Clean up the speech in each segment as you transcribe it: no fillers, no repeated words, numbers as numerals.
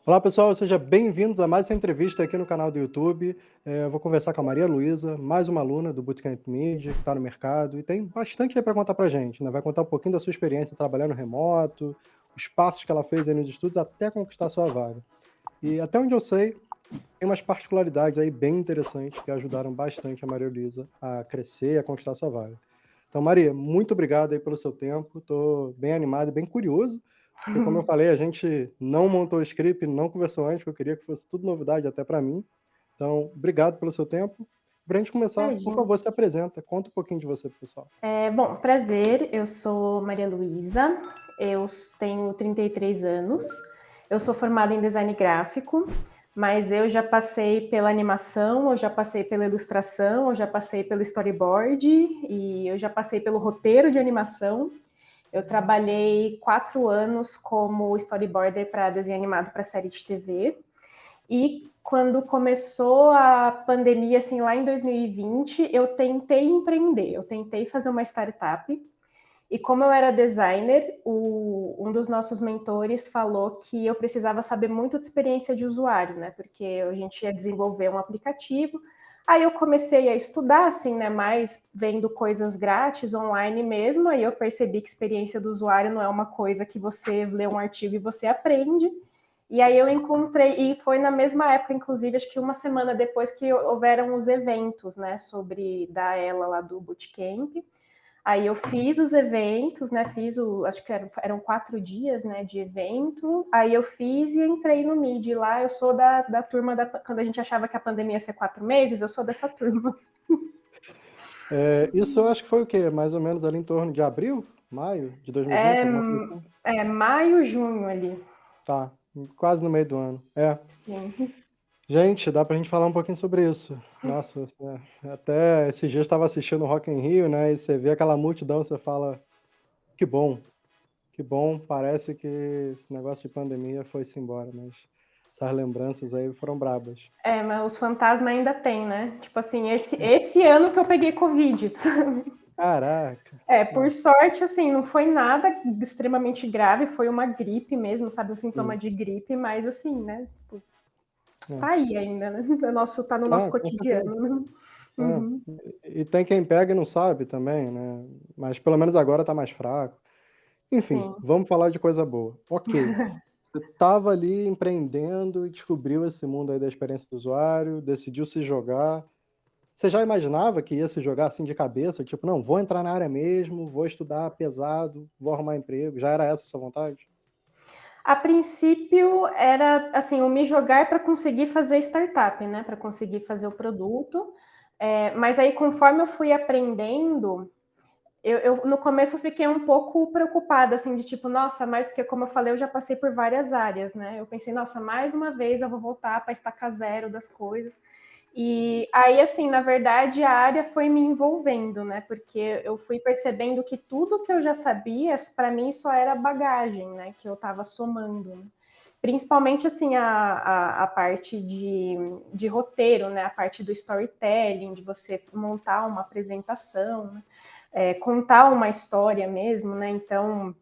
Olá, pessoal, sejam bem-vindos a mais essa entrevista aqui no canal do YouTube. Eu vou conversar com a Maria Luísa, mais uma aluna do Bootcamp Media, que está no mercado e tem bastante aí para contar para a gente, né? Vai contar um pouquinho da sua experiência trabalhando remoto, os passos que ela fez aí nos estudos até conquistar sua vaga. E até onde eu sei, tem umas particularidades aí bem interessantes que ajudaram bastante a Maria Luísa a crescer e a conquistar sua vaga. Então, Maria, muito obrigado aí pelo seu tempo. Estou bem animado e bem curioso, porque, como eu falei, a gente não montou o script, não conversou antes, porque eu queria que fosse tudo novidade até para mim. Então, obrigado pelo seu tempo. Para a gente começar, por Imagina. favor, se apresenta, conta um pouquinho de você, pessoal. Bom, prazer, eu sou Maria Luísa, tenho 33 anos, eu sou formada em design gráfico, mas eu já passei pela animação, eu já passei pela ilustração, eu já passei pelo storyboard e eu já passei pelo roteiro de animação. Eu trabalhei 4 anos como storyboarder para desenho animado para série de TV. E quando começou a pandemia, assim, lá em 2020, eu tentei empreender, eu tentei fazer uma startup. E como eu era designer, um dos nossos mentores falou que eu precisava saber muito de experiência de usuário, né? Porque a gente ia desenvolver um aplicativo. Aí eu comecei a estudar, assim, né? Mais vendo coisas grátis, online mesmo. Aí eu percebi que experiência do usuário não é uma coisa que você lê um artigo e você aprende. E aí eu encontrei, e foi na mesma época, inclusive, acho que uma semana depois que houveram os eventos, né, sobre da ela lá do Bootcamp. Aí eu fiz os eventos, né, acho que eram 4 dias, né, de evento. Aí eu fiz e entrei no MID lá. Eu sou da turma, quando a gente achava que a pandemia ia ser 4 meses, eu sou dessa turma. Isso eu acho que foi o quê? Mais ou menos ali em torno de abril, maio de 2020, É, alguma coisa assim? maio, junho ali. Tá, quase no meio do ano. Sim. Gente, dá pra gente falar um pouquinho sobre isso. Nossa, até esses dias eu estava assistindo o Rock in Rio, né? E você vê aquela multidão, você fala, que bom, que bom. Parece que esse negócio de pandemia foi-se embora, mas essas lembranças aí foram brabas. Mas os fantasmas ainda tem, né? Tipo assim, esse ano que eu peguei Covid. Caraca, Por nossa, sorte, assim, não foi nada extremamente grave, foi uma gripe mesmo, sabe? Um sintoma sim. de gripe, mas assim, né? Tipo, É. tá aí ainda, né? Tá no nosso Ah, com certeza. cotidiano. Né? É. Uhum. E tem quem pega e não sabe também, né? Mas pelo menos agora tá mais fraco. Enfim, Sim. vamos falar de coisa boa. Ok. Você estava ali empreendendo e descobriu esse mundo aí da experiência do usuário, decidiu se jogar. Você já imaginava que ia se jogar assim de cabeça? Tipo, não, vou entrar na área mesmo, vou estudar pesado, vou arrumar emprego. Já era essa a sua vontade? A princípio era assim, o me jogar para conseguir fazer startup, né? Para conseguir fazer o produto. Mas aí, conforme eu fui aprendendo, eu no começo fiquei um pouco preocupada, assim, de tipo, nossa, mas porque como eu falei, eu já passei por várias áreas, né? Eu pensei, nossa, mais uma vez eu vou voltar para estacar zero das coisas. E aí, assim, na verdade, a área foi me envolvendo, né? Porque eu fui percebendo que tudo que eu já sabia, para mim, só era bagagem, né? Que eu estava somando. Principalmente, assim, a parte de roteiro, né? A parte do storytelling, de você montar uma apresentação, né? Contar uma história mesmo, né? Então,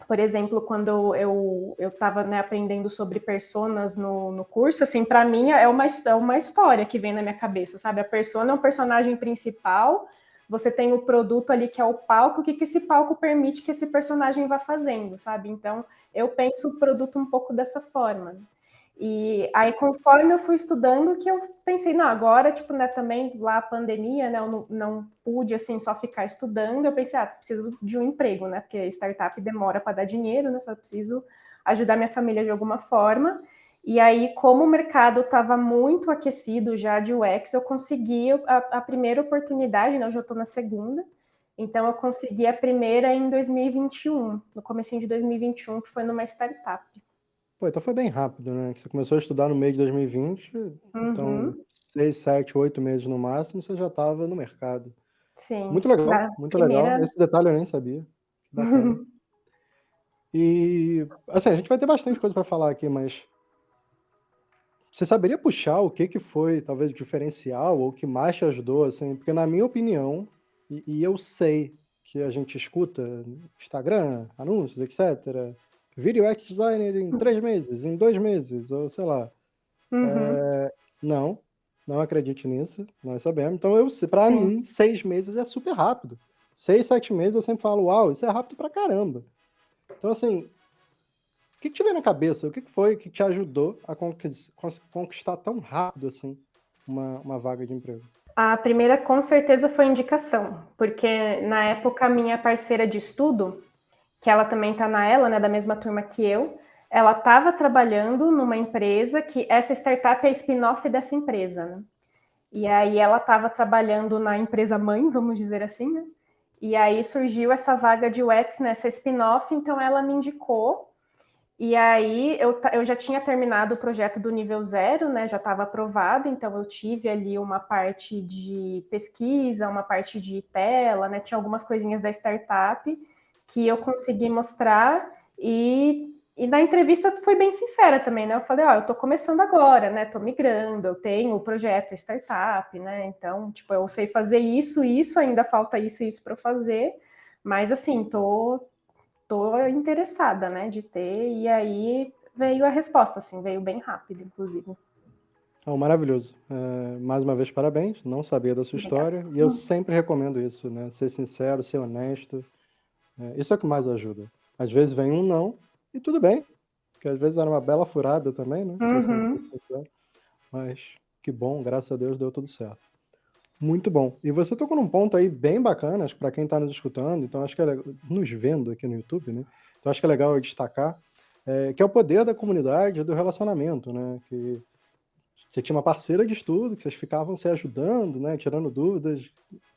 por exemplo, quando eu estava, né, aprendendo sobre personas no curso, assim, para mim é uma história que vem na minha cabeça, sabe? A persona é um personagem principal, você tem o produto ali que é o palco, o que esse palco permite que esse personagem vá fazendo, sabe? Então, eu penso o produto um pouco dessa forma. E aí, conforme eu fui estudando, que eu pensei, não, agora, tipo, né, também lá a pandemia, né, eu não pude, assim, só ficar estudando, eu pensei, preciso de um emprego, né, porque startup demora para dar dinheiro, né, eu preciso ajudar minha família de alguma forma. E aí, como o mercado estava muito aquecido já de UX, eu consegui a primeira oportunidade, né, eu já estou na segunda, então eu consegui a primeira em 2021, no comecinho de 2021, que foi numa startup. Pô, então foi bem rápido, né? Você começou a estudar no meio de 2020, então Uhum, 6, 7, 8 meses no máximo, você já estava no mercado. sim, Muito legal, na muito legal. primeira. Esse detalhe eu nem sabia. Que bacana. E, assim, a gente vai ter bastante coisa para falar aqui, mas você saberia puxar o que que foi, talvez, o diferencial ou o que mais te ajudou, assim? Porque na minha opinião, e eu sei que a gente escuta Instagram, anúncios, etc., vire UX designer em 3 meses, em 2 meses, ou sei lá. Uhum. Não, não acredite nisso, nós sabemos. Então, para Sim. mim, 6 meses é super rápido. 6, 7 meses eu sempre falo, uau, isso é rápido pra caramba. Então, assim, o que te veio na cabeça? O que foi que te ajudou a conquistar tão rápido assim uma vaga de emprego? A primeira, com certeza, foi indicação, porque na época a minha parceira de estudo, que ela também está na Ela, né, da mesma turma que eu, ela estava trabalhando numa empresa que essa startup é spin-off dessa empresa, né? E aí ela estava trabalhando na empresa mãe, vamos dizer assim, né? E aí surgiu essa vaga de UX nessa spin-off, então ela me indicou. E aí eu já tinha terminado o projeto do nível 0, né? Já estava aprovado, então eu tive ali uma parte de pesquisa, uma parte de tela, né? Tinha algumas coisinhas da startup que eu consegui mostrar e na entrevista foi bem sincera também, né? Eu falei, ó, eu tô começando agora, né? Tô migrando, eu tenho o projeto startup, né? Então, tipo, eu sei fazer isso, ainda falta isso para fazer, mas assim, tô interessada, né, de ter, e aí veio a resposta, assim, veio bem rápido, inclusive. Maravilhoso. Mais uma vez, parabéns. Não sabia da sua Obrigada. história. E eu sempre recomendo isso, né? Ser sincero, ser honesto. Isso é o que mais ajuda. Às vezes vem um não, e tudo bem. Porque às vezes era uma bela furada também, né? Se você não for Uhum. sincero. Mas que bom, graças a Deus deu tudo certo. Muito bom. E você tocou num ponto aí bem bacana, acho que para quem está nos escutando, então acho que nos vendo aqui no YouTube, né? Então acho que é legal eu destacar, que é o poder da comunidade e do relacionamento, né? Que você tinha uma parceira de estudo, que vocês ficavam se ajudando, né? Tirando dúvidas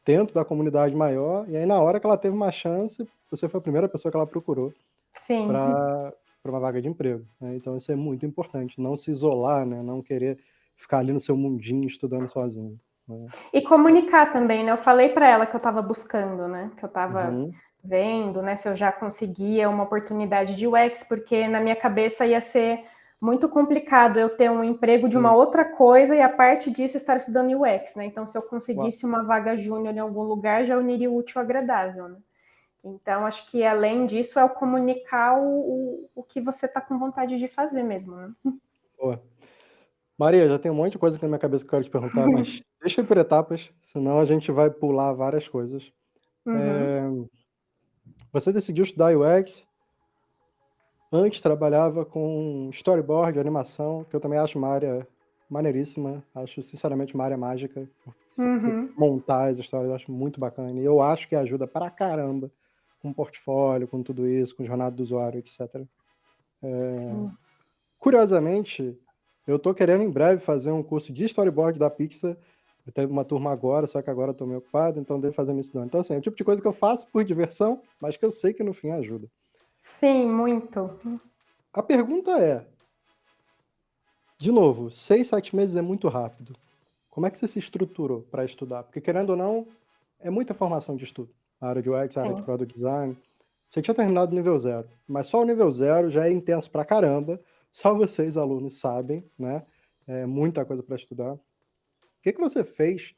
dentro da comunidade maior, e aí na hora que ela teve uma chance, você foi a primeira pessoa que ela procurou Sim. para uma vaga de emprego, né? Então isso é muito importante, não se isolar, né? Não querer ficar ali no seu mundinho estudando sozinho, né? E comunicar também, né? Eu falei para ela que eu estava buscando, né? Que eu estava Uhum. vendo, né? Se eu já conseguia uma oportunidade de UX, porque na minha cabeça ia ser muito complicado eu ter um emprego de uma Sim, outra coisa e a parte disso estar estudando UX, né? Então, se eu claro. conseguisse uma vaga júnior em algum lugar, já uniria o útil ao agradável, né? Então, acho que além disso é o comunicar o que você está com vontade de fazer mesmo, né? Boa. Maria, já tem um monte de coisa aqui na minha cabeça que eu quero te perguntar, mas deixa eu ir por etapas, senão a gente vai pular várias coisas. Uhum. É, Você decidiu estudar UX, antes trabalhava com storyboard, animação, que eu também acho uma área maneiríssima, acho sinceramente uma área mágica. Você Uhum. montar as histórias, eu acho muito bacana. E eu acho que ajuda pra caramba com portfólio, com tudo isso, com jornada do usuário, etc. Sim. Curiosamente, eu tô querendo em breve fazer um curso de storyboard da Pixar. Teve uma turma agora, só que agora eu tô meio ocupado, então devo fazer isso não. Então, assim, é o tipo de coisa que eu faço por diversão, mas que eu sei que no fim ajuda. Sim, muito. A pergunta é, de novo, 6, 7 meses é muito rápido. Como é que você se estruturou para estudar? Porque, querendo ou não, é muita formação de estudo. A área de UX, a área de Sim. Product Design. Você tinha terminado o nível 0, mas só o nível 0 já é intenso pra caramba. Só vocês, alunos, sabem, né? É muita coisa para estudar. O que você fez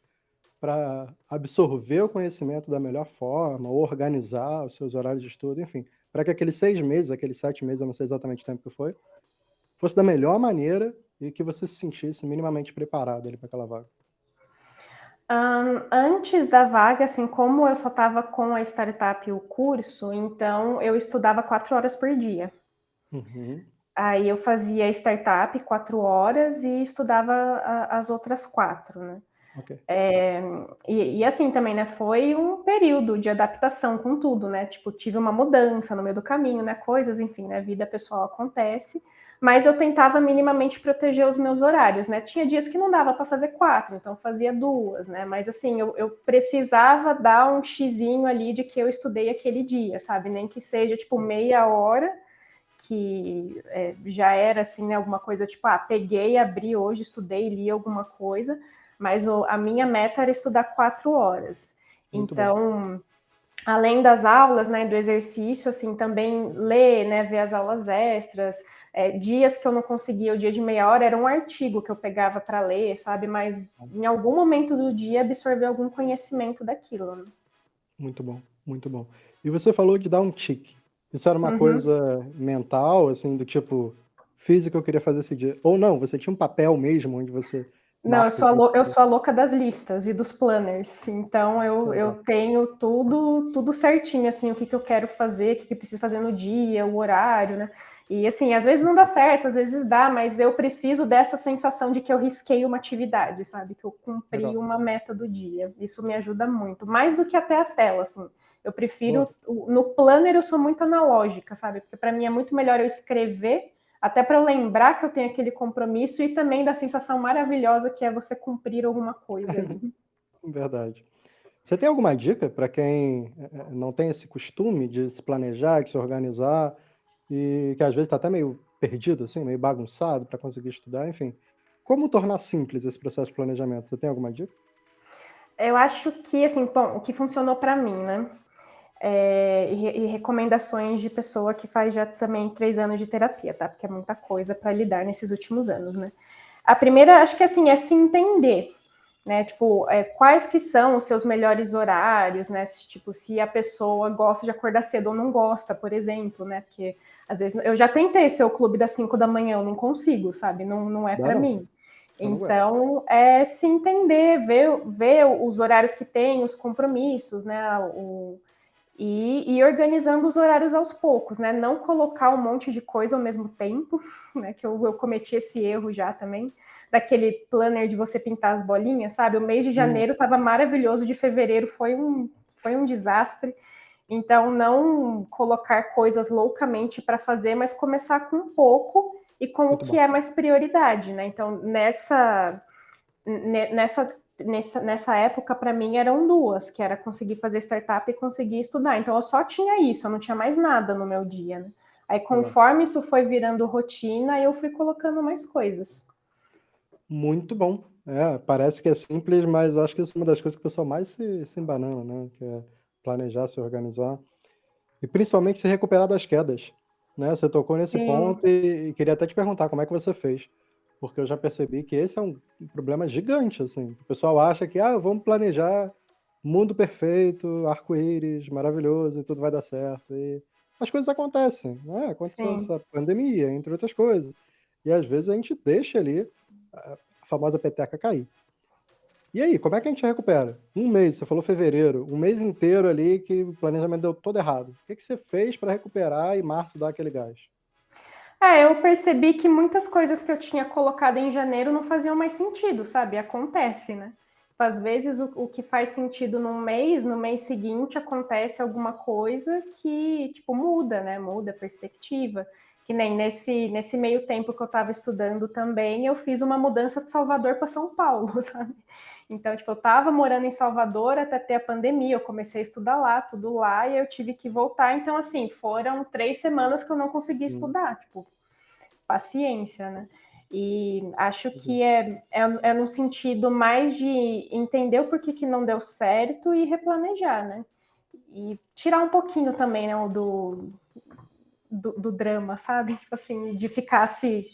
para absorver o conhecimento da melhor forma, organizar os seus horários de estudo, enfim, para que aqueles 6 meses, aqueles 7 meses, eu não sei exatamente o tempo que foi, fosse da melhor maneira e que você se sentisse minimamente preparado ali para aquela vaga? Antes da vaga, assim, como eu só estava com a startup e o curso, então eu estudava 4 horas por dia. Uhum, Aí eu fazia startup 4 horas e estudava as outras 4, né? ok. E assim também, né? Foi um período de adaptação com tudo, né? Tipo, tive uma mudança no meio do caminho, né? Coisas, enfim, né? Vida pessoal acontece. Mas eu tentava minimamente proteger os meus horários, né? Tinha dias que não dava para fazer 4, então fazia 2, né? Mas assim, eu precisava dar um xizinho ali de que eu estudei aquele dia, sabe? Nem que seja tipo meia hora, que já era assim, né? Alguma coisa tipo, peguei, abri hoje, estudei, li alguma coisa, mas a minha meta era estudar 4 horas. Muito bom. Então, além das aulas, né, do exercício, assim, também ler, né, ver as aulas extras. Dias que eu não conseguia, o dia de meia hora era um artigo que eu pegava para ler, sabe? Mas em algum momento do dia absorver algum conhecimento daquilo, né? Muito bom, muito bom. E você falou de dar um tique. Isso era uma Uhum. coisa mental, assim, do tipo, fiz o que eu queria fazer esse dia. Ou não, você tinha um papel mesmo onde você Não, marca o que eu você sou a louca das listas e dos planners, então legal. eu tenho tudo certinho, assim, o que, que eu quero fazer, o que, que preciso fazer no dia, o horário, né? E assim, às vezes não dá certo, às vezes dá, mas eu preciso dessa sensação de que eu risquei uma atividade, sabe? Que eu cumpri Legal. uma meta do dia. Isso me ajuda muito, mais do que até a tela, assim. Eu Boa. prefiro. No planner eu sou muito analógica, sabe? Porque para mim é muito melhor eu escrever até para eu lembrar que eu tenho aquele compromisso e também da sensação maravilhosa que é você cumprir alguma coisa ali. Verdade. Você tem alguma dica para quem não tem esse costume de se planejar, de se organizar e que às vezes está até meio perdido, assim, meio bagunçado para conseguir estudar, enfim. Como tornar simples esse processo de planejamento? Você tem alguma dica? Eu acho que, assim, bom, o que funcionou para mim, né? E recomendações de pessoa que faz já também 3 anos de terapia, tá? Porque é muita coisa para lidar nesses últimos anos, né? A primeira, acho que assim, é se entender, né? Tipo, quais que são os seus melhores horários, né? Tipo, se a pessoa gosta de acordar cedo ou não gosta, por exemplo, né? Porque às vezes eu já tentei ser o clube das 5 da manhã, eu não consigo, sabe? Não, não é Dá para não, mim. eu não aguento. Então, é se entender, ver os horários que tem, os compromissos, né? E ir organizando os horários aos poucos, né? Não colocar um monte de coisa ao mesmo tempo, né? Que eu cometi esse erro já também, daquele planner de você pintar as bolinhas, sabe? O mês de janeiro estava maravilhoso, de fevereiro foi um desastre. Então, não colocar coisas loucamente para fazer, mas começar com um pouco e com o Muito que bom. é mais prioridade, né? Então, nessa época, para mim, eram duas, que era conseguir fazer startup e conseguir estudar. Então, eu só tinha isso, eu não tinha mais nada no meu dia, né? Aí, Legal. conforme isso foi virando rotina, eu fui colocando mais coisas. Muito bom. É, parece que é simples, mas acho que isso é uma das coisas que o pessoal mais se embanana, né? Que é planejar, se organizar. E principalmente se recuperar das quedas, né? Você tocou nesse Sim, ponto e queria até te perguntar como é que você fez, porque eu já percebi que esse é um problema gigante, assim. O pessoal acha que, vamos planejar mundo perfeito, arco-íris, maravilhoso e tudo vai dar certo. E as coisas acontecem, né? Aconteceu sim. essa pandemia, entre outras coisas. E às vezes a gente deixa ali a famosa peteca cair. E aí, como é que a gente recupera? Um mês, você falou fevereiro, um mês inteiro ali que o planejamento deu todo errado. O que você fez para recuperar e março dar aquele gás? Eu percebi que muitas coisas que eu tinha colocado em janeiro não faziam mais sentido, sabe? Acontece, né? Às vezes o que faz sentido num mês, no mês seguinte acontece alguma coisa que, tipo, muda, né? Muda a perspectiva. Que nem nesse meio tempo que eu estava estudando também, eu fiz uma mudança de Salvador para São Paulo, sabe? Então, tipo, eu estava morando em Salvador até ter a pandemia, eu comecei a estudar lá, tudo lá, e eu tive que voltar. Então, assim, foram 3 semanas que eu não consegui Hum, estudar, tipo, paciência, né? E acho entendi. que é no sentido mais de entender o porquê que não deu certo e replanejar, né? E tirar um pouquinho também, né, do drama, sabe? Tipo assim, de ficar se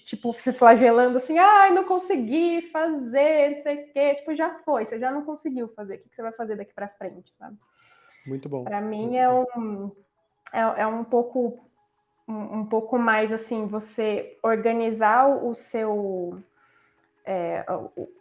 flagelando assim, ai, não consegui fazer, não sei o quê. Tipo, já foi, você já não conseguiu fazer. O que você vai fazer daqui para frente, sabe? Muito bom, Para mim muito bom. é um pouco mais assim, você organizar o seu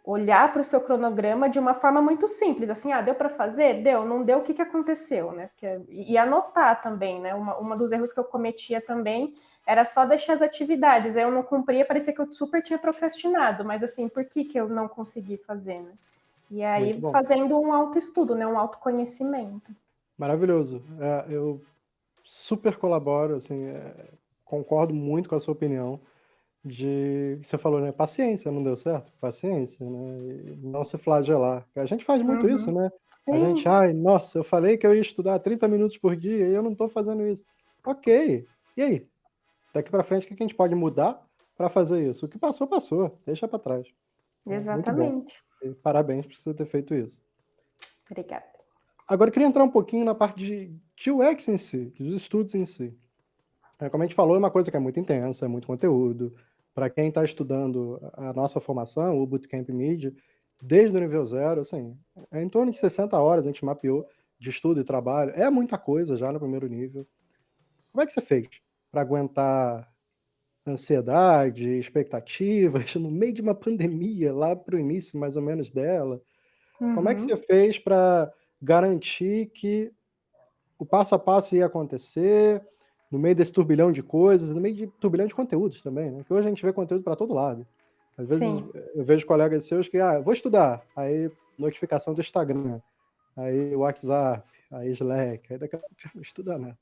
olhar para o seu cronograma de uma forma muito simples, assim, deu para fazer? Deu, não deu, o que aconteceu, né? E anotar também, né? Uma dos erros que eu cometia também era só deixar as atividades, aí eu não cumpria, parecia que eu super tinha procrastinado, mas assim, por que eu não consegui fazer, né? E Muito aí bom. fazendo um autoestudo, né? Um autoconhecimento. Maravilhoso. Eu super colaboro, assim, concordo muito com a sua opinião você falou, né? Paciência, não deu certo? Paciência, né? E não se flagelar. A gente faz muito isso, Uhum. né? A gente, Sim, ai, nossa, eu falei que eu ia estudar 30 minutos por dia e eu não estou fazendo isso. Ok. E aí? Daqui para frente, o que a gente pode mudar para fazer isso? O que passou, passou. Deixa para trás. Muito bom. exatamente. E parabéns por você ter feito isso. Obrigada. Agora, eu queria entrar um pouquinho na parte de UX em si, dos estudos em si. Como a gente falou, é uma coisa que é muito intensa, é muito conteúdo. Para quem está estudando a nossa formação, o Bootcamp Mid, desde o nível zero, assim, é em torno de 60 horas a gente mapeou de estudo e trabalho. É muita coisa já no primeiro nível. Como é que você fez para aguentar ansiedade, expectativas, no meio de uma pandemia, lá para o início mais ou menos dela? Como é que você Uhum. fez para garantir que o passo a passo ia acontecer, no meio desse turbilhão de coisas, no meio de turbilhão de conteúdos também, né, que hoje a gente vê conteúdo para todo lado. Às vezes, Sim. eu vejo colegas seus que: "Ah, vou estudar", aí notificação do Instagram, aí WhatsApp, aí Slack, aí daqui a pouco já não estuda nada.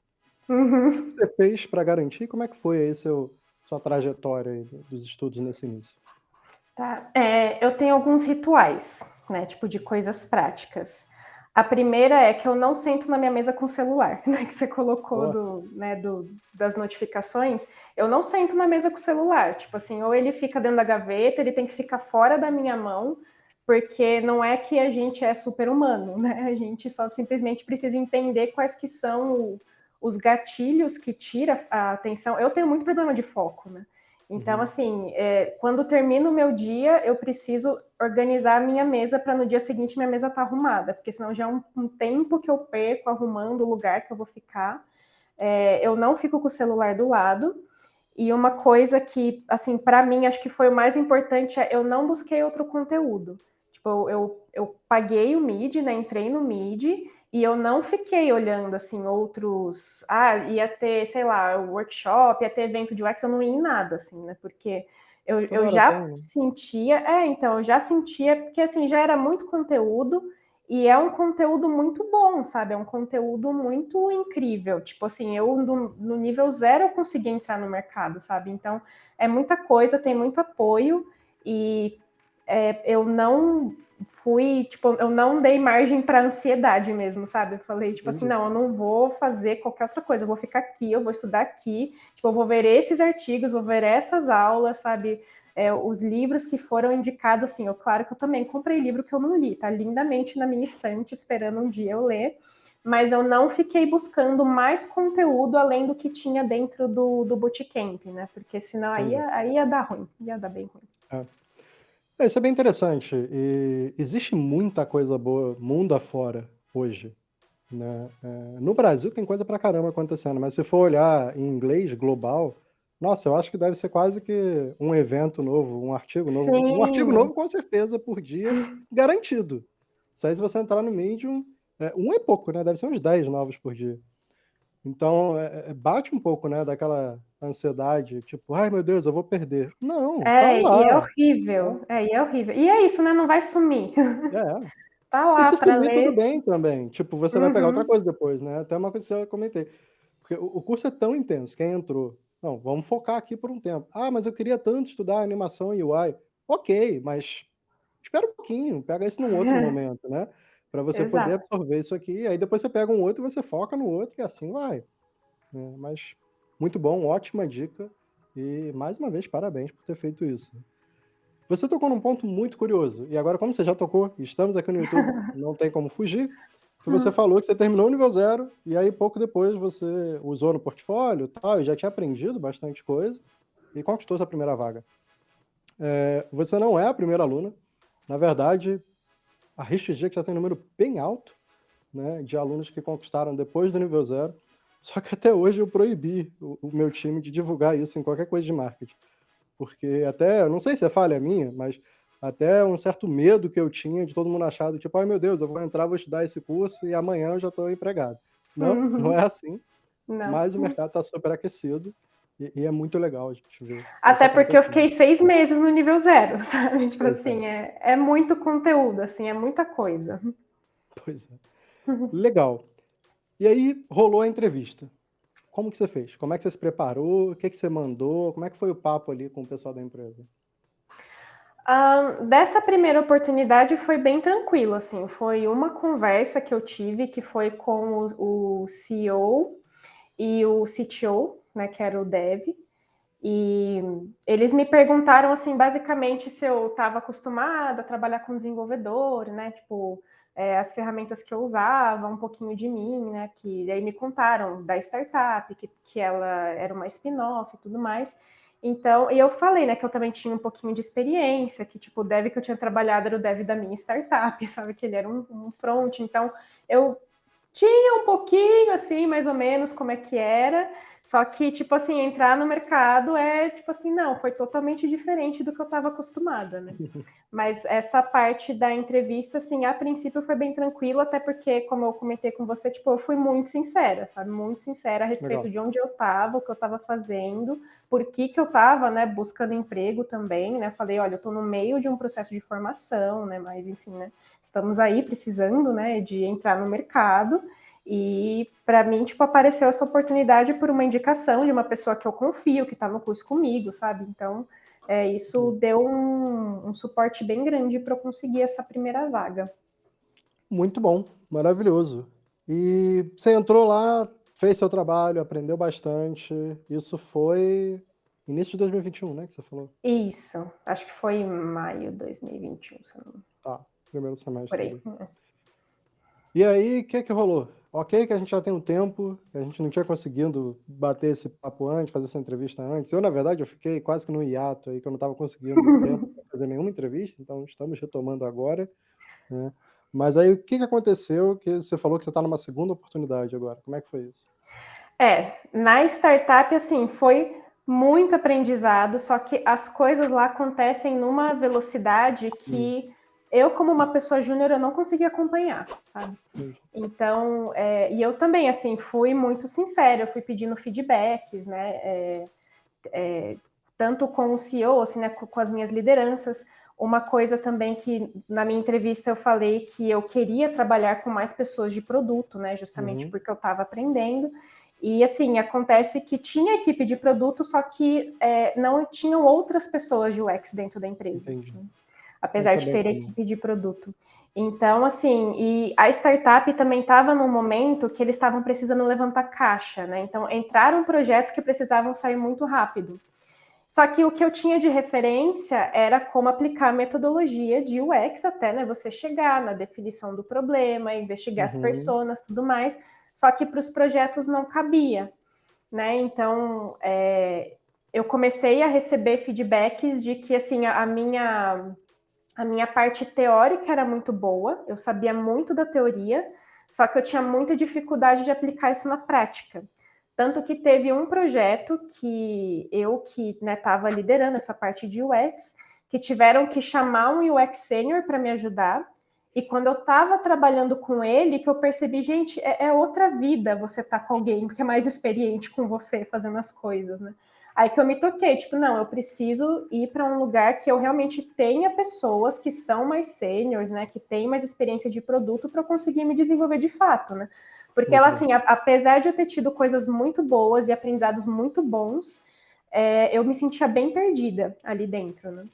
O que Uhum. você fez para garantir? Como é que foi aí sua trajetória aí dos estudos nesse início? Tá. Eu tenho alguns rituais, né, tipo de coisas práticas. A primeira é que eu não sento na minha mesa com o celular, né, que você colocou Boa, das notificações. Eu não sento na mesa com o celular, tipo assim, ou ele fica dentro da gaveta, ele tem que ficar fora da minha mão, porque não é que a gente é super-humano, né, a gente só simplesmente precisa entender quais que são os gatilhos que tira a atenção. Eu tenho muito problema de foco, né. Então, uhum, assim, quando termina o meu dia, eu preciso organizar a minha mesa para no dia seguinte minha mesa estar arrumada, porque senão já é um tempo que eu perco arrumando o lugar que eu vou ficar. Eu não fico com o celular do lado. E uma coisa que, assim, para mim, acho que foi o mais importante é eu não busquei outro conteúdo. Tipo, eu paguei o Mid, né? Entrei no Mid e eu não fiquei olhando, assim, outros... Ah, ia ter, sei lá, workshop, ia ter evento de UX, eu não ia em nada, assim, né? Porque toda eu hora já tem, né. sentia... então, eu já sentia, porque, assim, já era muito conteúdo e é um conteúdo muito bom, sabe? É um conteúdo muito incrível. Tipo assim, eu no nível zero eu consegui entrar no mercado, sabe? Então, é muita coisa, tem muito apoio e eu não fui, tipo, eu não dei margem para ansiedade mesmo, sabe? Eu falei, tipo assim, Entendi. não, eu não vou fazer qualquer outra coisa, eu vou ficar aqui, eu vou estudar aqui, tipo, eu vou ver esses artigos, vou ver essas aulas, sabe? Os livros que foram indicados, assim, claro que eu também comprei livro que eu não li, tá lindamente na minha estante, esperando um dia eu ler, mas eu não fiquei buscando mais conteúdo além do que tinha dentro do Bootcamp, né? Porque senão Entendi. aí ia dar ruim, ia dar bem ruim. É. Isso é bem interessante. E existe muita coisa boa mundo afora hoje, né. No Brasil tem coisa pra caramba acontecendo, mas se for olhar em inglês global, nossa, eu acho que deve ser quase que um evento novo, um artigo Sim, novo com certeza por dia, garantido. Isso aí se você entrar no Medium, um é pouco, né, deve ser uns 10 novos por dia. Então, bate um pouco, né, daquela ansiedade, tipo: "Ai meu Deus, eu vou perder". Não, tá e é lá, né. horrível. E é horrível. E é isso, né? Não vai sumir. É. Tá E lá se para sumir, tudo ler. bem também. Tipo, você vai pegar outra Uhum. coisa depois, né. Até uma coisa que eu comentei, porque o curso é tão intenso, quem entrou: "Não, vamos focar aqui por um tempo". "Ah, mas eu queria tanto estudar animação e UI". Ok, mas espera um pouquinho, pega isso num outro momento, né, pra você poder Exato. absorver isso aqui, aí depois você pega um outro e você foca no outro e assim vai, né. Mas muito bom, ótima dica e mais uma vez parabéns por ter feito isso. Você tocou num ponto muito curioso, e agora como você já tocou, e estamos aqui no YouTube, não tem como fugir, que você falou que você terminou o nível zero e aí pouco depois você usou no portfólio, e tal, e já tinha aprendido bastante coisa, e conquistou sua primeira vaga. Você não é a primeira aluna, na verdade, arrisco dizer que já tem um número bem alto, né, de alunos que conquistaram depois do nível zero, só que até hoje eu proibi o meu time de divulgar isso em qualquer coisa de marketing. Porque até, eu não sei se é falha minha, mas até um certo medo que eu tinha de todo mundo achar do tipo: "Ai meu Deus, eu vou entrar, vou estudar esse curso e amanhã eu já estou empregado". Não, não é Uhum. assim, Não. mas o mercado está superaquecido e é muito legal a gente ver isso Até porque eu acontecendo. fiquei 6 meses no nível zero, sabe? Tipo Pois é, assim, é muito conteúdo, assim, é muita coisa. pois é. Legal. E aí rolou a entrevista. Como que você fez? Como é que você se preparou? O que que você mandou? Como é que foi o papo ali com o pessoal da empresa? Dessa primeira oportunidade foi bem tranquilo, assim, foi uma conversa que eu tive, que foi com o CEO e o CTO, né, que era o dev, e eles me perguntaram, assim, basicamente se eu estava acostumada a trabalhar com desenvolvedor, né, tipo, as ferramentas que eu usava, um pouquinho de mim, né, que aí me contaram da startup, que ela era uma spin-off e tudo mais. Então, e eu falei, né, que eu também tinha um pouquinho de experiência, que, tipo, o dev que eu tinha trabalhado era o dev da minha startup, sabe, que ele era um front, então eu tinha um pouquinho, assim, mais ou menos como é que era, Só que, tipo assim, entrar no mercado tipo assim, não, foi totalmente diferente do que eu estava acostumada, né? Mas essa parte da entrevista, assim, a princípio foi bem tranquilo, até porque, como eu comentei com você, tipo, eu fui muito sincera, sabe? Muito sincera a respeito Legal. de onde eu estava, o que eu estava fazendo, por que eu estava, né, buscando emprego também, né? Falei, olha, eu estou no meio de um processo de formação, né? Mas, enfim, né? Estamos aí precisando, né, de entrar no mercado. E para mim, tipo, apareceu essa oportunidade por uma indicação de uma pessoa que eu confio, que está no curso comigo, sabe? Então, isso deu um suporte bem grande para eu conseguir essa primeira vaga. Muito bom, maravilhoso. E você entrou lá, fez seu trabalho, aprendeu bastante. Isso foi início de 2021, né, que você falou? Isso, acho que foi em maio de 2021, se não Tá, primeiro por semestre aí. ali. E aí, o que rolou? Ok que a gente já tem um tempo, a gente não tinha conseguido bater esse papo antes, fazer essa entrevista antes. Eu, na verdade, eu fiquei quase que no hiato aí, que eu não estava conseguindo tempo para fazer nenhuma entrevista, então estamos retomando agora, né? Mas aí, o que aconteceu que você falou que você está numa segunda oportunidade agora? Como é que foi isso? Na startup, assim, foi muito aprendizado, só que as coisas lá acontecem numa velocidade que eu, como uma pessoa júnior, eu não conseguia acompanhar, sabe? Entendi. Então, e eu também, assim, fui muito sincera, eu fui pedindo feedbacks, né? Tanto com o CEO, assim, né, com as minhas lideranças. Uma coisa também que na minha entrevista eu falei que eu queria trabalhar com mais pessoas de produto, né, justamente porque eu estava aprendendo. E assim, acontece que tinha equipe de produto, só que não tinham outras pessoas de UX dentro da empresa, Entendi. né? Apesar Isso é de bem ter comum. equipe de produto. Então, assim, e a startup também estava num momento que eles estavam precisando levantar caixa, né? Então, entraram projetos que precisavam sair muito rápido. Só que o que eu tinha de referência era como aplicar a metodologia de UX até, né, você chegar na definição do problema, investigar as personas, tudo mais. Só que para os projetos não cabia, né? Então, eu comecei a receber feedbacks de que assim a minha parte teórica era muito boa, eu sabia muito da teoria, só que eu tinha muita dificuldade de aplicar isso na prática. Tanto que teve um projeto que estava liderando essa parte de UX, que tiveram que chamar um UX sênior para me ajudar. E quando eu estava trabalhando com ele, que eu percebi, gente, é outra vida você estar com alguém que é mais experiente com você fazendo as coisas, né? Aí que eu me toquei, tipo, não, eu preciso ir para um lugar que eu realmente tenha pessoas que são mais sêniores, né, que têm mais experiência de produto para eu conseguir me desenvolver de fato, né? Porque ela, assim, apesar de eu ter tido coisas muito boas e aprendizados muito bons, eu me sentia bem perdida ali dentro, né?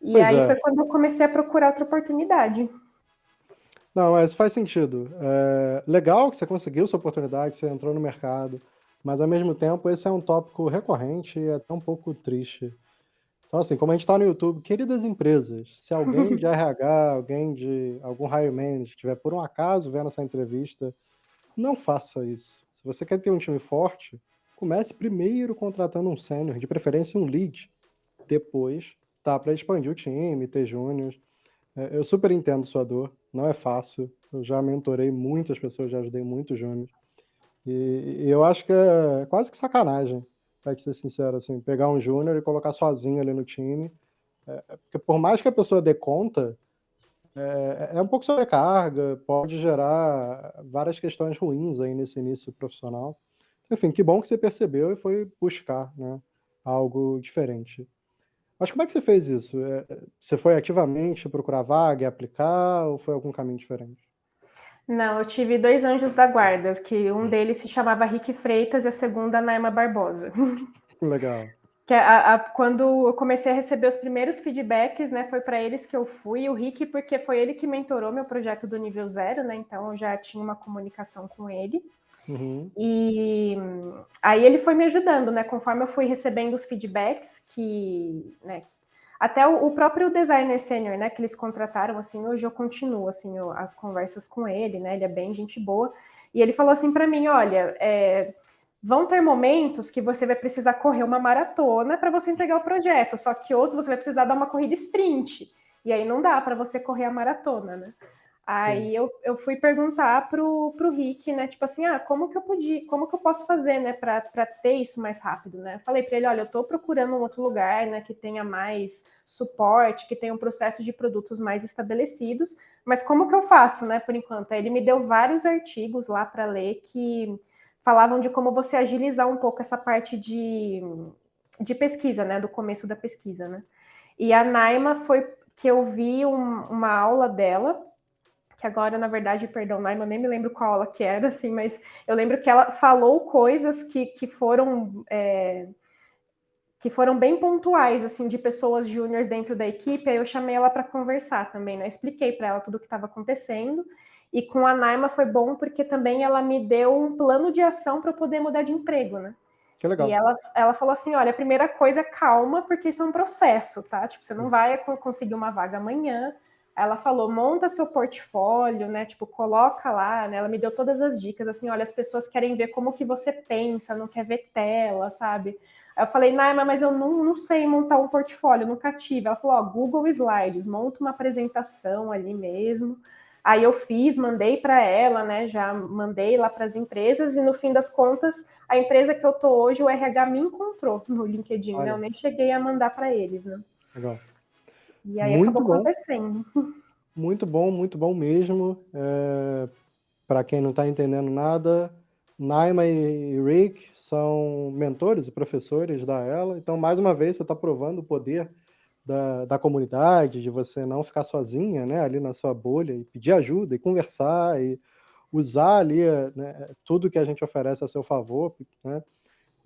E Pois aí é. foi quando eu comecei a procurar outra oportunidade. Não, mas faz sentido. Legal que você conseguiu sua oportunidade, que você entrou no mercado, mas ao mesmo tempo esse é um tópico recorrente e até um pouco triste. Então, assim, como a gente está no YouTube, queridas empresas, se alguém de RH, alguém de algum hiring manager estiver por um acaso vendo essa entrevista, não faça isso. Se você quer ter um time forte, comece primeiro contratando um sênior, de preferência um lead. Depois, tá para expandir o time, ter júnior. Eu super entendo sua dor, não é fácil. Eu já mentorei muitas pessoas, já ajudei muitos júniores. E eu acho que é quase que sacanagem, pra te ser sincero, assim, pegar um júnior e colocar sozinho ali no time. Porque por mais que a pessoa dê conta, é um pouco sobrecarga, pode gerar várias questões ruins aí nesse início profissional. Enfim, que bom que você percebeu e foi buscar, né, algo diferente. Mas como é que você fez isso? Você foi ativamente procurar vaga e aplicar ou foi algum caminho diferente? Não, eu tive 2 anjos da guarda, que um deles se chamava Rick Freitas e a segunda Naima Barbosa. Legal. Que quando eu comecei a receber os primeiros feedbacks, né, foi para eles que eu fui, o Rick, porque foi ele que mentorou meu projeto do nível 0, né, então eu já tinha uma comunicação com ele. Uhum. E aí ele foi me ajudando, né, conforme eu fui recebendo os feedbacks né, até o próprio designer sênior, né, que eles contrataram, assim, hoje eu continuo, assim, as conversas com ele, né, ele é bem gente boa, e ele falou assim para mim, olha, vão ter momentos que você vai precisar correr uma maratona para você entregar o projeto, só que outros você vai precisar dar uma corrida sprint, e aí não dá para você correr a maratona, né. Aí eu fui perguntar pro Rick, né? Tipo assim, como que eu posso fazer, né, para ter isso mais rápido, né? Eu falei para ele, olha, eu estou procurando um outro lugar, né, que tenha mais suporte, que tenha um processo de produtos mais estabelecidos, mas como que eu faço, né, por enquanto? Aí ele me deu vários artigos lá para ler que falavam de como você agilizar um pouco essa parte de pesquisa, né, do começo da pesquisa, né? E a Naima foi que eu vi uma aula dela, que agora, na verdade, perdão, Naima, eu nem me lembro qual aula que era, assim, mas eu lembro que ela falou coisas que foram bem pontuais, assim, de pessoas júniores dentro da equipe, aí eu chamei ela para conversar também, né? Eu expliquei para ela tudo o que estava acontecendo, e com a Naima foi bom porque também ela me deu um plano de ação para eu poder mudar de emprego, né? Que legal. E ela falou assim, olha, a primeira coisa é calma, porque isso é um processo, tá? Tipo, você não vai conseguir uma vaga amanhã. Ela falou, monta seu portfólio, né? Tipo, coloca lá, né? Ela me deu todas as dicas, assim, olha, as pessoas querem ver como que você pensa, não quer ver tela, sabe? Aí eu falei, Naima, mas eu não sei montar um portfólio, nunca tive. Ela falou, Google Slides, monta uma apresentação ali mesmo. Aí eu fiz, mandei para ela, né? Já mandei lá para as empresas e no fim das contas, a empresa que eu tô hoje, o RH me encontrou no LinkedIn, né? Eu nem cheguei a mandar para eles, né? Legal. E aí acabou acontecendo. Muito bom mesmo. Para quem não está entendendo nada, Naima e Rick são mentores e professores da Ela. Então, mais uma vez, você está provando o poder da comunidade, de você não ficar sozinha, né, ali na sua bolha, e pedir ajuda, e conversar, e usar ali, né, tudo que a gente oferece a seu favor, né,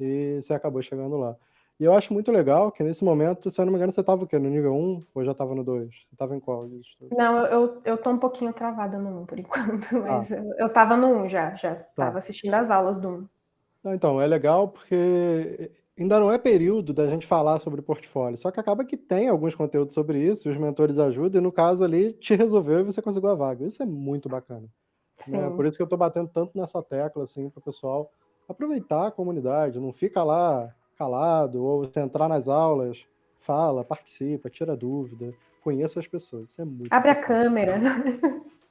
e você acabou chegando lá. E eu acho muito legal que nesse momento, se eu não me engano, você estava o quê? No nível 1 ou já estava no 2? Você estava em qual? Não, eu tô um pouquinho travada no 1 por enquanto, mas eu tava no 1 já tava assistindo as aulas do 1. Então, é legal porque ainda não é período da gente falar sobre portfólio, só que acaba que tem alguns conteúdos sobre isso, os mentores ajudam, e no caso ali, te resolveu e você conseguiu a vaga. Isso é muito bacana. Né? Por isso que eu tô batendo tanto nessa tecla, assim, para o pessoal aproveitar a comunidade, não fica lá calado, ou você entrar nas aulas, fala, participa, tira dúvida, conheça as pessoas. Isso é muito Abre a importante. câmera.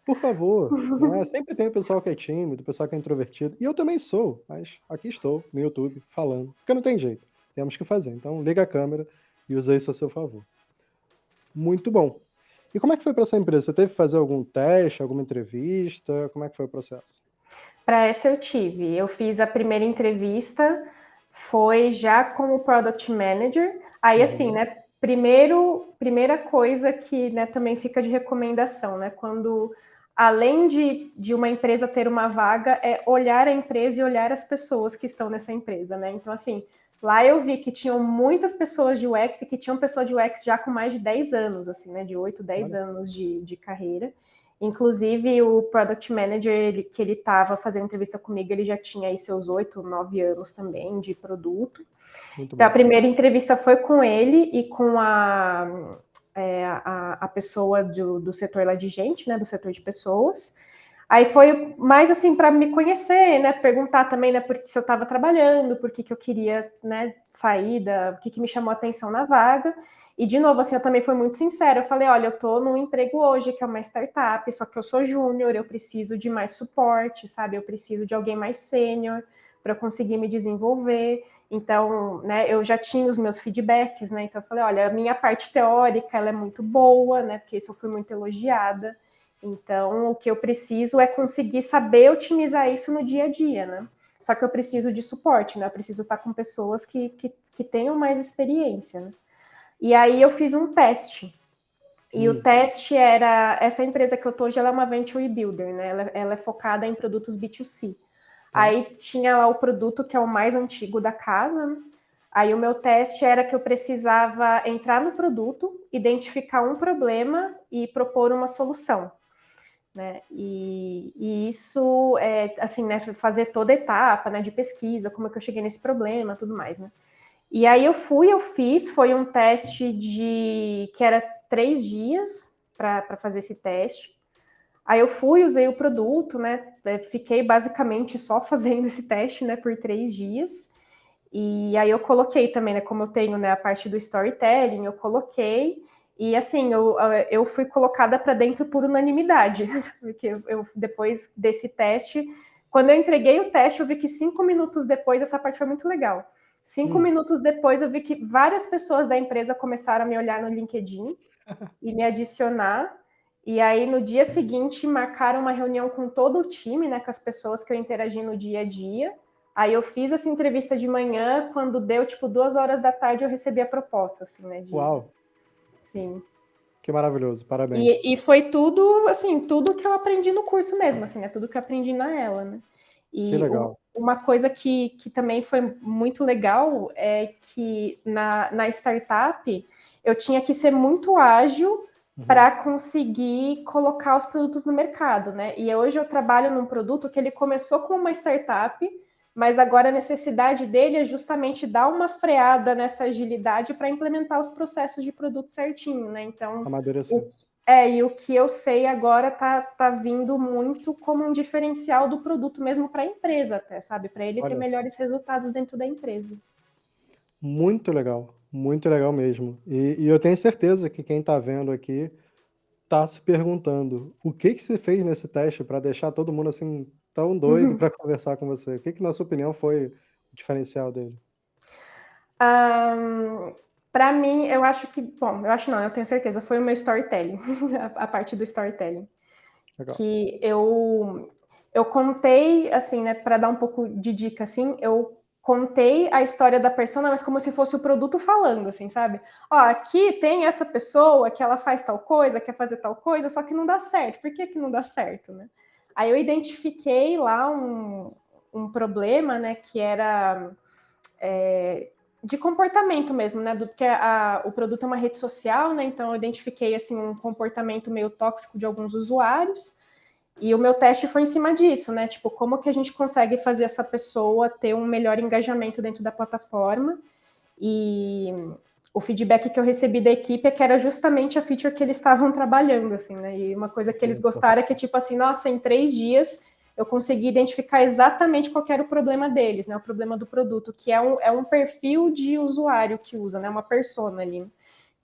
Por favor, né? Sempre tem o pessoal que é tímido, o pessoal que é introvertido, e eu também sou, mas aqui estou, no YouTube, falando, porque não tem jeito, temos que fazer. Então, liga a câmera e usa isso a seu favor. Muito bom. E como é que foi para essa empresa? Você teve que fazer algum teste, alguma entrevista? Como é que foi o processo? Para essa eu tive. Eu fiz a primeira entrevista, foi já com o Product Manager. Aí, assim, né, primeira coisa que, né, também fica de recomendação, né, quando, além de uma empresa ter uma vaga, é olhar a empresa e olhar as pessoas que estão nessa empresa, né, então, assim, lá eu vi que tinham muitas pessoas de UX e que tinham pessoa de UX já com mais de 10 anos, assim, né, de 8, 10 anos de carreira. Inclusive, o Product Manager que ele estava fazendo entrevista comigo, ele já tinha aí seus 8, 9 anos também de produto. Então, a primeira entrevista foi com ele e com a pessoa do setor lá de gente, né, do setor de pessoas. Aí foi mais assim para me conhecer, né, perguntar também, né, por que se eu estava trabalhando, por que eu queria, né, sair o que me chamou a atenção na vaga. E, de novo, assim, eu também fui muito sincera. Eu falei, olha, eu tô num emprego hoje que é uma startup, só que eu sou júnior, eu preciso de mais suporte, sabe? Eu preciso de alguém mais sênior para conseguir me desenvolver. Então, né, eu já tinha os meus feedbacks, né? Então, eu falei, olha, a minha parte teórica, ela é muito boa, né? Porque isso eu fui muito elogiada. Então, o que eu preciso é conseguir saber otimizar isso no dia a dia, né? Só que eu preciso de suporte, né? Eu preciso estar com pessoas que tenham mais experiência, né? E aí eu fiz um teste. E o teste era... Essa empresa que eu tô hoje, ela é uma Venture Builder, né? Ela é focada em produtos B2C. Aí tinha lá o produto que é o mais antigo da casa, né? Aí o meu teste era que eu precisava entrar no produto, identificar um problema e propor uma solução. Né? E isso é, assim, né, fazer toda a etapa, né, de pesquisa, como é que eu cheguei nesse problema, tudo mais, né? E aí eu fiz, foi um teste que era 3 dias para fazer esse teste. Aí eu usei o produto, né? Fiquei basicamente só fazendo esse teste, né, por 3 dias. E aí eu coloquei também, né, como eu tenho, né, a parte do storytelling, eu coloquei. E assim, eu fui colocada para dentro por unanimidade, porque depois desse teste, quando eu entreguei o teste, eu vi que 5 minutos depois, essa parte foi muito legal. 5 minutos depois, eu vi que várias pessoas da empresa começaram a me olhar no LinkedIn e me adicionar. E aí, no dia seguinte, marcaram uma reunião com todo o time, né, com as pessoas que eu interagi no dia a dia. Aí eu fiz essa entrevista de manhã, quando deu, tipo, 2 horas da tarde, eu recebi a proposta, assim, né, Uau, sim. que maravilhoso, parabéns. E foi tudo, assim, tudo que eu aprendi no curso mesmo, assim, é tudo que eu aprendi na ela, né. Que E legal. uma coisa que também foi muito legal é que na startup eu tinha que ser muito ágil para conseguir colocar os produtos no mercado, né? E hoje eu trabalho num produto que ele começou como uma startup, mas agora a necessidade dele é justamente dar uma freada nessa agilidade para implementar os processos de produto certinho, né? Então, Amadurecer. e o que eu sei agora tá vindo muito como um diferencial do produto mesmo para a empresa até, sabe? Para ele ter Olha só. melhores resultados dentro da empresa. Muito legal mesmo. E eu tenho certeza que quem está vendo aqui está se perguntando o que que você fez nesse teste para deixar todo mundo assim tão doido para conversar com você? O que que, na sua opinião, foi o diferencial dele? Para mim, eu acho que, bom, eu acho não, eu tenho certeza, foi o meu storytelling, a parte do storytelling, Legal. que eu contei, assim, né, para dar um pouco de dica, assim, eu contei a história da persona, mas como se fosse o produto falando, assim, sabe? Ó, aqui tem essa pessoa que ela faz tal coisa, quer fazer tal coisa, só que não dá certo. Por que que não dá certo, né? Aí eu identifiquei lá um problema, né, que era de comportamento mesmo, né? Porque o produto é uma rede social, né? Então eu identifiquei assim um comportamento meio tóxico de alguns usuários. E o meu teste foi em cima disso, né? Tipo, como que a gente consegue fazer essa pessoa ter um melhor engajamento dentro da plataforma? E o feedback que eu recebi da equipe é que era justamente a feature que eles estavam trabalhando, assim, né? E uma coisa que eles Isso. gostaram é que, tipo assim, nossa, em 3 dias eu consegui identificar exatamente qual era o problema deles, né? O problema do produto, que é um perfil de usuário que usa, né? Uma persona ali,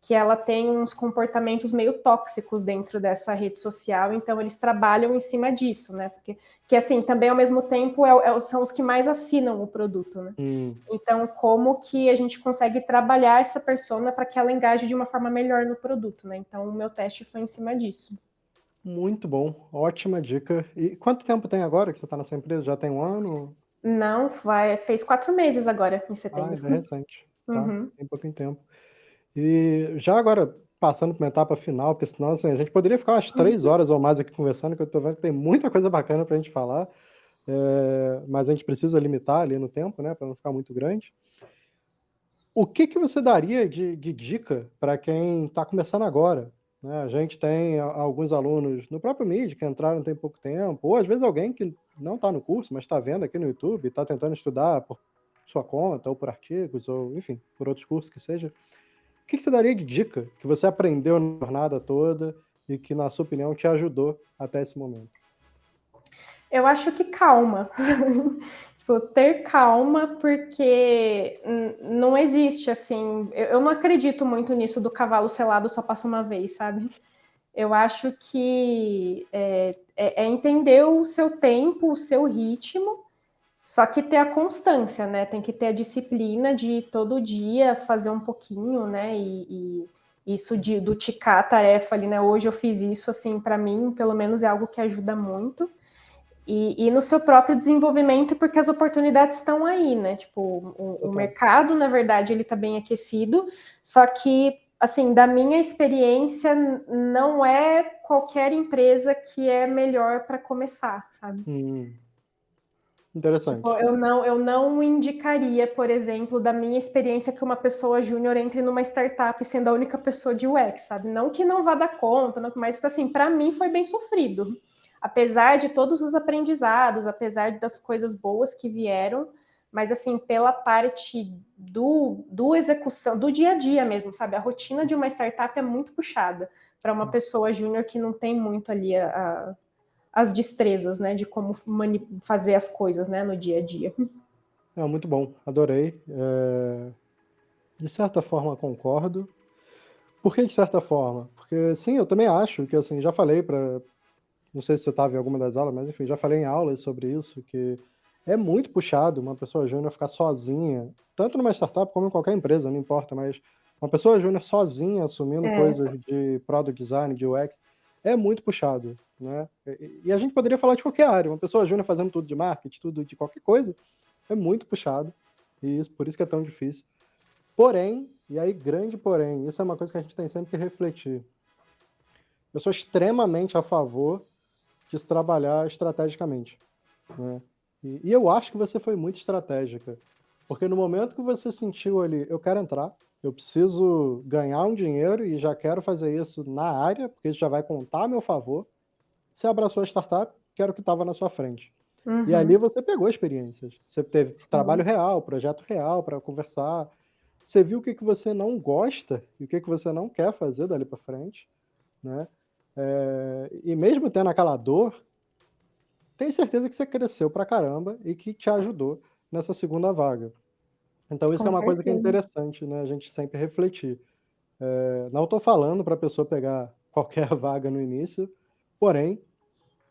que ela tem uns comportamentos meio tóxicos dentro dessa rede social, então eles trabalham em cima disso, né? Porque que assim, também ao mesmo tempo são os que mais assinam o produto, né? Então, como que a gente consegue trabalhar essa persona para que ela engaje de uma forma melhor no produto, né? Então, o meu teste foi em cima disso. Muito bom, ótima dica. E quanto tempo tem agora que você está nessa empresa? Já tem um ano? Não, fez 4 meses agora, em Ah, setembro. ainda é recente, tá? Uhum. Tem pouquinho tempo. E já agora, passando para uma etapa final, porque senão assim, a gente poderia ficar umas 3 horas ou mais aqui conversando, que eu estou vendo que tem muita coisa bacana para a gente falar, mas a gente precisa limitar ali no tempo, né, para não ficar muito grande. O que que você daria de dica para quem está começando agora? Né? A gente tem alguns alunos no próprio Mid que entraram tem pouco tempo, ou às vezes alguém que não está no curso, mas está vendo aqui no YouTube, está tentando estudar por sua conta, ou por artigos, ou enfim, por outros cursos que seja. O que que você daria de dica que você aprendeu na jornada toda e que, na sua opinião, te ajudou até esse momento? Eu acho que calma. Tipo, ter calma, porque não existe assim. Eu não acredito muito nisso do cavalo selado só passa uma vez, sabe? Eu acho que é entender o seu tempo, o seu ritmo, só que ter a constância, né? Tem que ter a disciplina de todo dia fazer um pouquinho, né? E isso do ticar a tarefa ali, né? Hoje eu fiz isso, assim, para mim, pelo menos é algo que ajuda muito. E no seu próprio desenvolvimento, porque as oportunidades estão aí, né? Tipo, o Total. mercado, na verdade, ele está bem aquecido, só que, assim, da minha experiência, não é qualquer empresa que é melhor para começar, sabe? Hum, Tipo, interessante. eu não indicaria, por exemplo, da minha experiência, que uma pessoa júnior entre numa startup sendo a única pessoa de UX, sabe? Não que não vá dar conta, não, mas assim, para mim foi bem sofrido. Apesar de todos os aprendizados, apesar das coisas boas que vieram, mas assim, pela parte do execução, do dia a dia mesmo, sabe? A rotina de uma startup é muito puxada para uma pessoa júnior que não tem muito ali as destrezas, né, de como fazer as coisas, né, no dia a dia. É muito bom, adorei. De certa forma, concordo. Por que de certa forma? Porque, sim, eu também acho que, assim, já falei para, não sei se você estava em alguma das aulas, mas enfim, já falei em aulas sobre isso, que é muito puxado uma pessoa júnior ficar sozinha, tanto numa startup como em qualquer empresa, não importa, mas uma pessoa júnior sozinha assumindo É, coisas de product design, de UX, é muito puxado, né? E a gente poderia falar de qualquer área, uma pessoa júnior fazendo tudo de marketing, tudo de qualquer coisa, é muito puxado, e isso, por isso que é tão difícil. Porém, e aí grande porém, isso é uma coisa que a gente tem sempre que refletir. Eu sou extremamente a favor de se trabalhar estrategicamente, né? E eu acho que você foi muito estratégica, porque no momento que você sentiu ali, eu quero entrar, eu preciso ganhar um dinheiro e já quero fazer isso na área, porque isso já vai contar a meu favor, você abraçou a startup, que era o que estava na sua frente. E ali uhum, você pegou experiências, você teve trabalho sim, real, projeto real para conversar, você viu o que que você não gosta e o que que você não quer fazer dali para frente, né? E mesmo tendo aquela dor, tenho certeza que você cresceu pra caramba e que te ajudou nessa segunda vaga. Então isso que com é uma coisa que é certeza. interessante, né, a gente sempre refletir. Não estou falando para a pessoa pegar qualquer vaga no início, porém,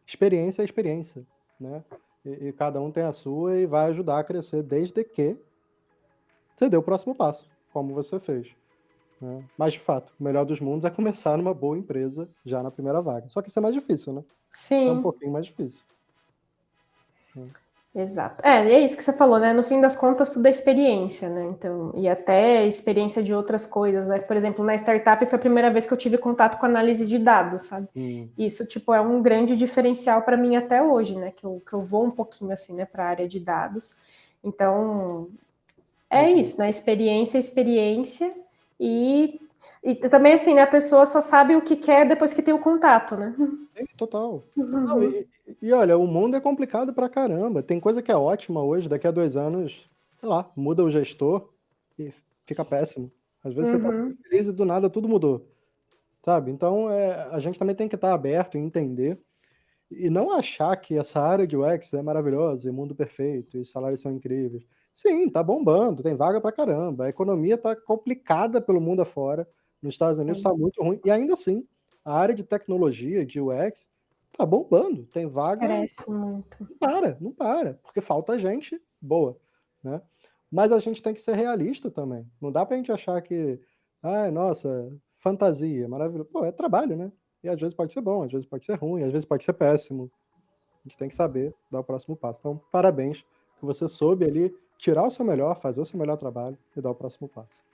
experiência é experiência, né, e cada um tem a sua e vai ajudar a crescer desde que você dê o próximo passo, como você fez, né. Mas de fato, o melhor dos mundos é começar numa boa empresa já na primeira vaga. Só que isso é mais difícil, né, isso é um Sim, pouquinho mais difícil, né. exato. E é isso que você falou, né? No fim das contas, tudo é experiência, né? Então, e até experiência de outras coisas, né? Por exemplo, na startup foi a primeira vez que eu tive contato com análise de dados, sabe? Hum, Isso, tipo, é um grande diferencial para mim até hoje, né? Que eu vou um pouquinho assim, né, para a área de dados. Então, é muito bom. isso, né? Experiência, experiência e também assim, né? A pessoa só sabe o que quer depois que tem o contato, né? Sim, total. Não, e olha, o mundo é complicado pra caramba. Tem coisa que é ótima hoje, daqui a 2 anos, sei lá, muda o gestor e fica péssimo. Às vezes você tá super Uhum, feliz e do nada tudo mudou, sabe. Então, a gente também tem que estar aberto e entender, e não achar que essa área de UX é maravilhosa e mundo perfeito e salários são incríveis. Sim, tá bombando, tem vaga pra caramba, a economia tá complicada pelo mundo afora, nos Estados Unidos sim, tá muito ruim, e ainda assim, a área de tecnologia, de UX, tá bombando, tem vaga, cresce muito. não para, porque falta gente boa, né. Mas a gente tem que ser realista também, não dá pra gente achar que: "Ai, nossa, fantasia, maravilhoso", pô, é trabalho, né, e às vezes pode ser bom, às vezes pode ser ruim, às vezes pode ser péssimo. A gente tem que saber dar o próximo passo. Então, parabéns que você soube ali tirar o seu melhor, fazer o seu melhor trabalho e dar o próximo passo.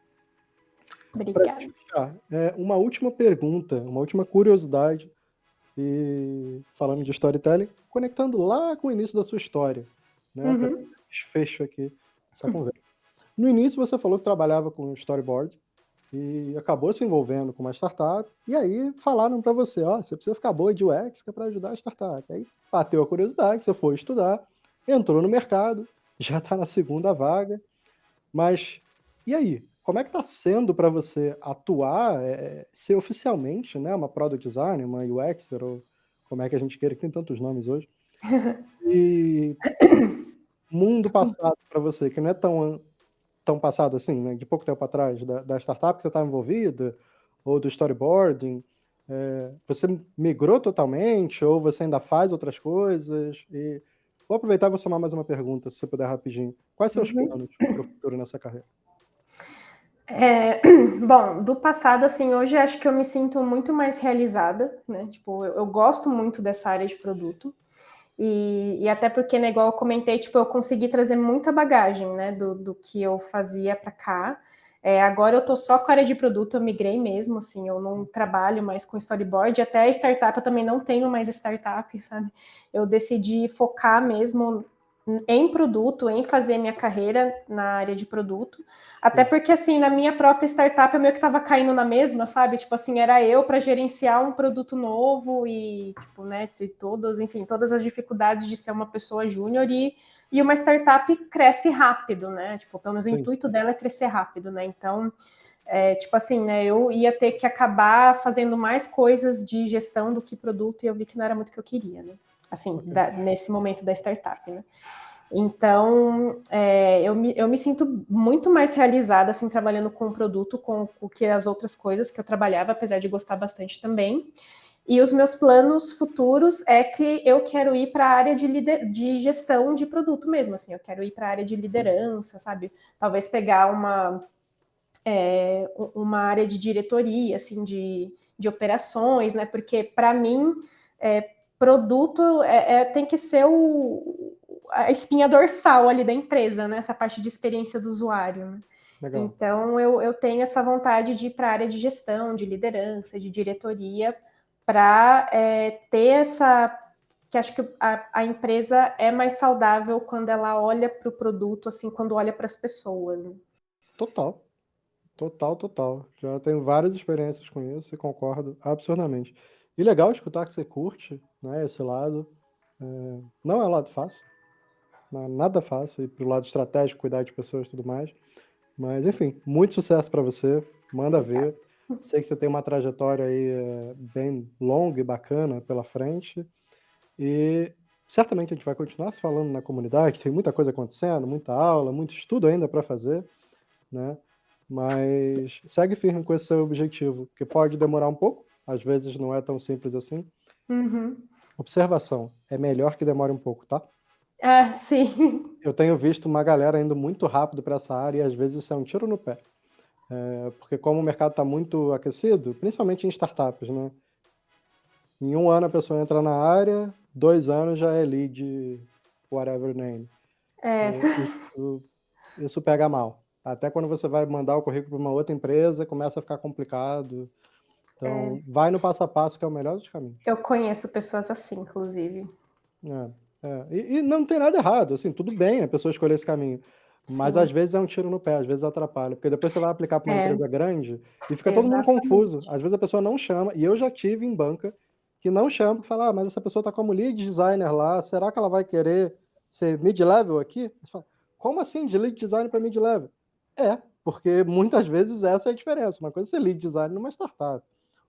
Pra gente Obrigada. fechar, uma última pergunta, uma última curiosidade, e falando de storytelling, conectando lá com o início da sua história, né, pra Uhum. desfecho aqui dessa conversa. No início você falou que trabalhava com storyboard e acabou se envolvendo com uma startup, e aí falaram para você: "Ó, você precisa ficar boa de UX que é pra ajudar a startup". Aí bateu a curiosidade, você foi estudar, entrou no mercado, já está na segunda vaga, mas e aí? Como é que está sendo para você atuar, ser oficialmente, né, uma product designer, uma UXer ou como é que a gente queira, que tem tantos nomes hoje. E mundo passado para você, que não é tão passado assim, né, de pouco tempo atrás, da startup que você estava envolvida, ou do storyboarding, você migrou totalmente ou você ainda faz outras coisas? E vou aproveitar e vou somar mais uma pergunta, se você puder rapidinho. Quais seus Uhum. planos para o futuro nessa carreira? É, bom, do passado, assim, hoje acho que eu me sinto muito mais realizada, né? Tipo, eu gosto muito dessa área de produto. E até porque, né, igual eu comentei, tipo, eu consegui trazer muita bagagem, né, do que eu fazia para cá. Agora eu tô só com a área de produto, eu migrei mesmo, assim, eu não trabalho mais com storyboard, até a startup eu também não tenho mais startup, sabe? Eu decidi focar mesmo em produto, em fazer minha carreira na área de produto. Até Sim, porque, assim, na minha própria startup eu meio que tava caindo na mesma, sabe? Tipo assim, era eu para gerenciar um produto novo e, tipo, né, de todas, enfim, todas as dificuldades de ser uma pessoa júnior e uma startup cresce rápido, né? Tipo, pelo menos o sim, intuito dela é crescer rápido, né? Então, tipo assim, né, eu ia ter que acabar fazendo mais coisas de gestão do que produto e eu vi que não era muito o que eu queria, né? Assim, ok. nesse momento da startup, né? Então, eu me sinto muito mais realizada, assim, trabalhando com o produto, com o que as outras coisas que eu trabalhava, apesar de gostar bastante também. E os meus planos futuros é que eu quero ir para a área de gestão de produto mesmo, assim, eu quero ir para a área de liderança, sabe? Talvez pegar uma área de diretoria, assim, de operações, né? Porque, para mim, produto tem que ser a espinha dorsal ali da empresa, né? Essa parte de experiência do usuário, né? Legal. Então, eu tenho essa vontade de ir para a área de gestão, de liderança, de diretoria, para ter essa... que acho que a empresa é mais saudável quando ela olha para o produto, assim, quando olha para as pessoas. Né? Total. Total, total. Já tenho várias experiências com isso e concordo absurdamente. E legal escutar que você curte, né, esse lado. Não é um lado fácil, não é nada fácil, ir pro lado estratégico, cuidar de pessoas e tudo mais. Mas, enfim, muito sucesso para você. Manda Obrigada. ver. Sei que você tem uma trajetória aí bem longa e bacana pela frente. E certamente a gente vai continuar se falando na comunidade. Tem muita coisa acontecendo, muita aula, muito estudo ainda para fazer, né? Mas segue firme com esse seu objetivo, que pode demorar um pouco, às vezes não é tão simples assim. Uhum. Observação, é melhor que demore um pouco, tá? Ah, sim. Eu tenho visto uma galera indo muito rápido para essa área e às vezes isso é um tiro no pé. Porque como o mercado está muito aquecido, principalmente em startups, né? Em 1 ano a pessoa entra na área, 2 anos já é lead, whatever name. É, Isso pega mal. Até quando você vai mandar o currículo para uma outra empresa, começa a ficar complicado. Então, vai no passo a passo, que é o melhor dos caminhos. eu conheço pessoas assim, inclusive. E não tem nada errado, assim, tudo bem a pessoa escolher esse caminho. Mas às Sim. vezes é um tiro no pé, às vezes atrapalha. Porque depois você vai aplicar para uma empresa grande e fica todo mundo Exatamente. confuso. Às vezes a pessoa não chama, e eu já tive em banca que não chama, porque fala, mas essa pessoa está como lead designer lá, será que ela vai querer ser mid-level aqui? Você fala, como assim de lead designer para mid-level? Porque muitas vezes essa é a diferença. Uma coisa é ser lead designer numa startup.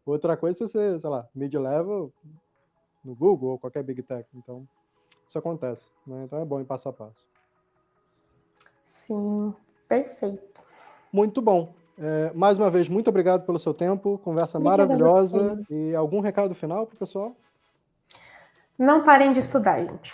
Outra coisa é ser, sei lá, mid-level no Google ou qualquer big tech. Então, isso acontece, né? Então é bom ir passo a passo. Sim, perfeito. Muito bom. Mais uma vez, muito obrigado pelo seu tempo, conversa Obrigada a maravilhosa. você. E algum recado final para o pessoal? Não parem de estudar, gente.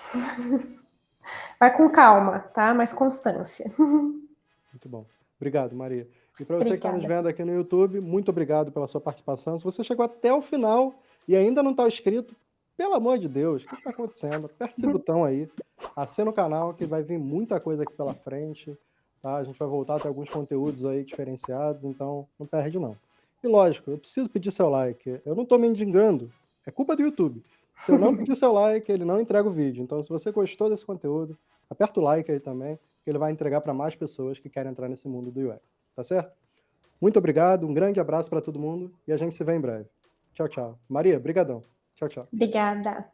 Vai com calma, tá? Mas constância. Muito bom. Obrigado, Maria. E para você que está nos Obrigada. vendo aqui no YouTube, muito obrigado pela sua participação. Se você chegou até o final e ainda não está inscrito, pelo amor de Deus, o que está acontecendo? Aperte esse botão aí, assina o canal que vai vir muita coisa aqui pela frente. Tá? A gente vai voltar a ter alguns conteúdos aí diferenciados, então não perde não. E lógico, eu preciso pedir seu like. Eu não estou mendigando, é culpa do YouTube. Se eu não pedir seu like, ele não entrega o vídeo. Então, se você gostou desse conteúdo, aperta o like aí também, que ele vai entregar para mais pessoas que querem entrar nesse mundo do UX. Tá certo? Muito obrigado, um grande abraço para todo mundo e a gente se vê em breve. Tchau, tchau. Maria, brigadão. Tchau, tchau. Obrigada.